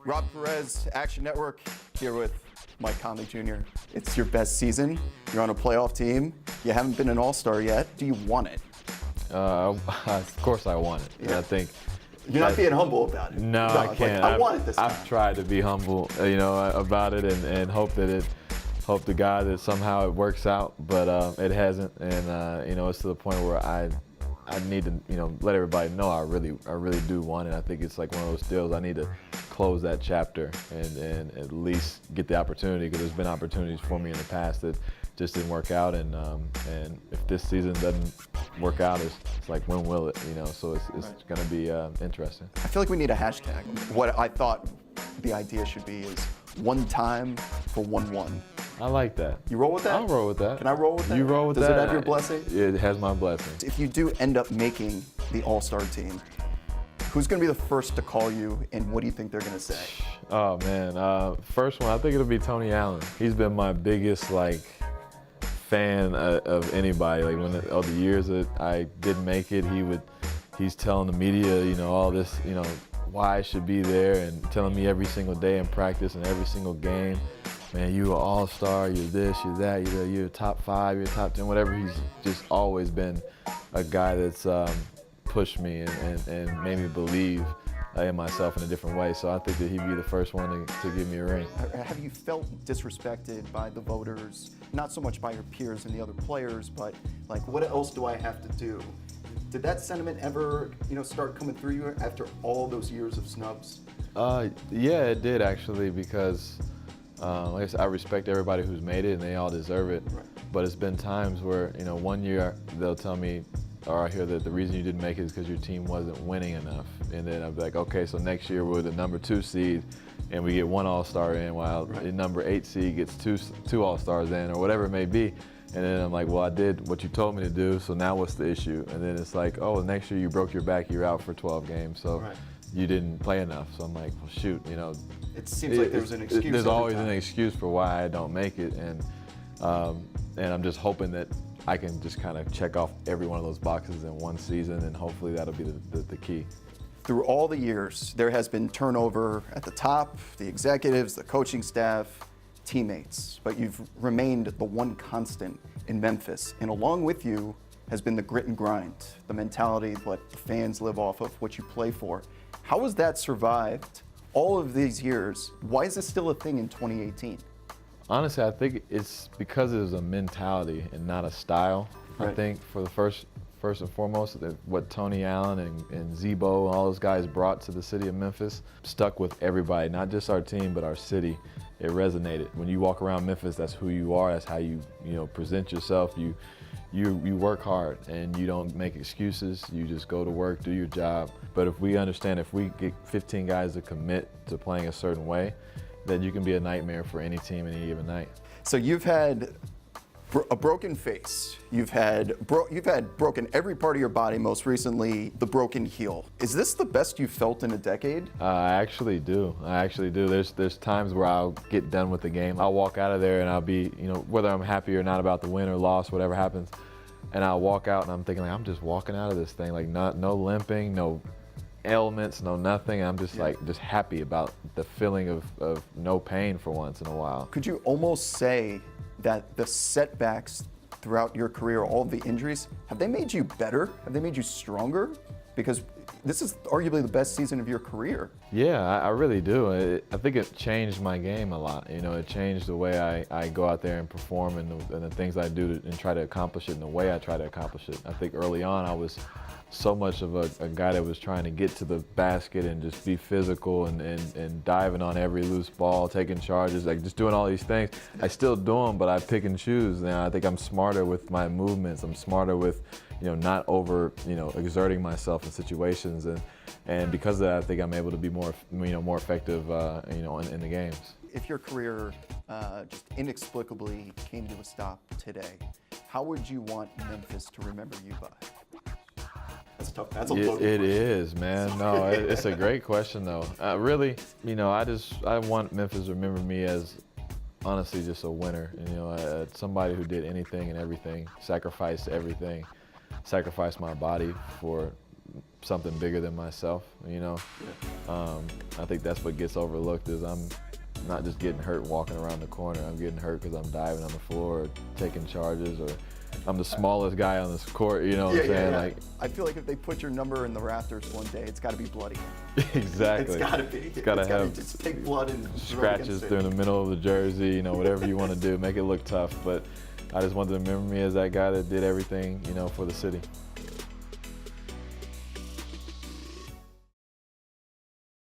Rob Perez, Action Network, here with Mike Conley Jr. It's your best season. You're on a playoff team. You haven't been an all-star yet. Do you want it? Of course I want it. Yeah. I think you're not being humble about it. No, I can't. I want it this time. I've tried to be humble, about it and hope to God that somehow it works out, but it hasn't. And it's to the point where I need to let everybody know I really do want it. I think it's like one of those deals. I need to close that chapter and at least get the opportunity, because there's been opportunities for me in the past that just didn't work out. And if this season doesn't work out, it's like, when will it? So it's Right. going to be interesting. I feel like we need a hashtag. What I thought the idea should be is one time for 1-1. I like that. You roll with that? I'll roll with that. Can I roll with that? You roll with Does that. Does it have your blessing? It has my blessing. If you do end up making the all-star team, who's going to be the first to call you, and what do you think they're going to say? Oh man, first one, I think it'll be Tony Allen. He's been my biggest fan of anybody. Like all the years that I didn't make it, he's telling the media, all this, why I should be there, and telling me every single day in practice and every single game, man, you're an all-star, you're this, you're that, you're top 5, you're top 10, whatever. He's just always been a guy that's pushed me and made me believe in myself in a different way. So I think that he'd be the first one to give me a ring. Have you felt disrespected by the voters? Not so much by your peers and the other players, but what else do I have to do? Did that sentiment ever, start coming through you after all those years of snubs? Yeah, it did actually, because like I said, I respect everybody who's made it, and they all deserve it. Right. But it's been times where, one year they'll tell me, or I hear that the reason you didn't make it is because your team wasn't winning enough. And then I'm like, okay, so next year we're the number 2 seed and we get 1 all-star in, while Right. the number 8 seed gets two all-stars in, or whatever it may be. And then I'm like, well, I did what you told me to do, so now what's the issue? And then it's like, oh, next year you broke your back, you're out for 12 games, so Right. you didn't play enough. So I'm like, well, shoot, It seems like there was an excuse. There's every always time. an excuse for why I don't make it, and I'm just hoping that I can just kind of check off every one of those boxes in one season, and hopefully that'll be the key. Through all the years, there has been turnover at the top, the executives, the coaching staff, teammates, but you've remained the one constant in Memphis. And along with you has been the grit and grind, the mentality, what the fans live off of, what you play for. How has that survived all of these years? Why is this still a thing in 2018? Honestly, I think it's because it was a mentality and not a style. Right. I think for the first and foremost, what Tony Allen and Zebo and all those guys brought to the city of Memphis stuck with everybody, not just our team, but our city. It resonated. When you walk around Memphis, that's who you are. That's how you present yourself. You work hard and you don't make excuses. You just go to work, do your job. But if we understand, if we get 15 guys to commit to playing a certain way, then you can be a nightmare for any team any given night. So you've had a broken face. You've had broken every part of your body, most recently the broken heel. Is this the best you've felt in a decade? I actually do. There's times where I'll get done with the game. I'll walk out of there and I'll be, whether I'm happy or not about the win or loss, whatever happens, and I'll walk out and I'm thinking, I'm just walking out of this thing, no limping, no ailments, no nothing. I'm just just happy about the feeling of no pain for once in a while. Could you almost say that the setbacks throughout your career, all of the injuries, have they made you better? Have they made you stronger? Because this is arguably the best season of your career. Yeah, I really do. I think it changed my game a lot. It changed the way I go out there and perform, and the things I do and try to accomplish it in the way I try to accomplish it. I think early on I was so much of a guy that was trying to get to the basket and just be physical and diving on every loose ball, taking charges, just doing all these things. I still do them, but I pick and choose. Now I think I'm smarter with my movements. I'm smarter with, not over, exerting myself in situations, and because of that, I think I'm able to be more effective, in the games. If your career just inexplicably came to a stop today, how would you want Memphis to remember you by? That's tough. That's a loaded It question. is, man. No, it's a great question, though. Really, I want Memphis to remember me as honestly just a winner. Somebody who did anything and everything, sacrificed everything, sacrificed my body for something bigger than myself, you know. I think that's what gets overlooked is I'm not just getting hurt walking around the corner. I'm getting hurt because I'm diving on the floor or taking charges, or I'm the smallest guy on this court, you know what I'm saying? Like, I feel like if they put your number in the rafters one day, it's got to be bloody. Exactly. It's got to be. It's got to have just take blood and scratches through the middle of the jersey, you know, whatever you want to do, make it look tough. But I just want them to remember me as that guy that did everything, you know, for the city.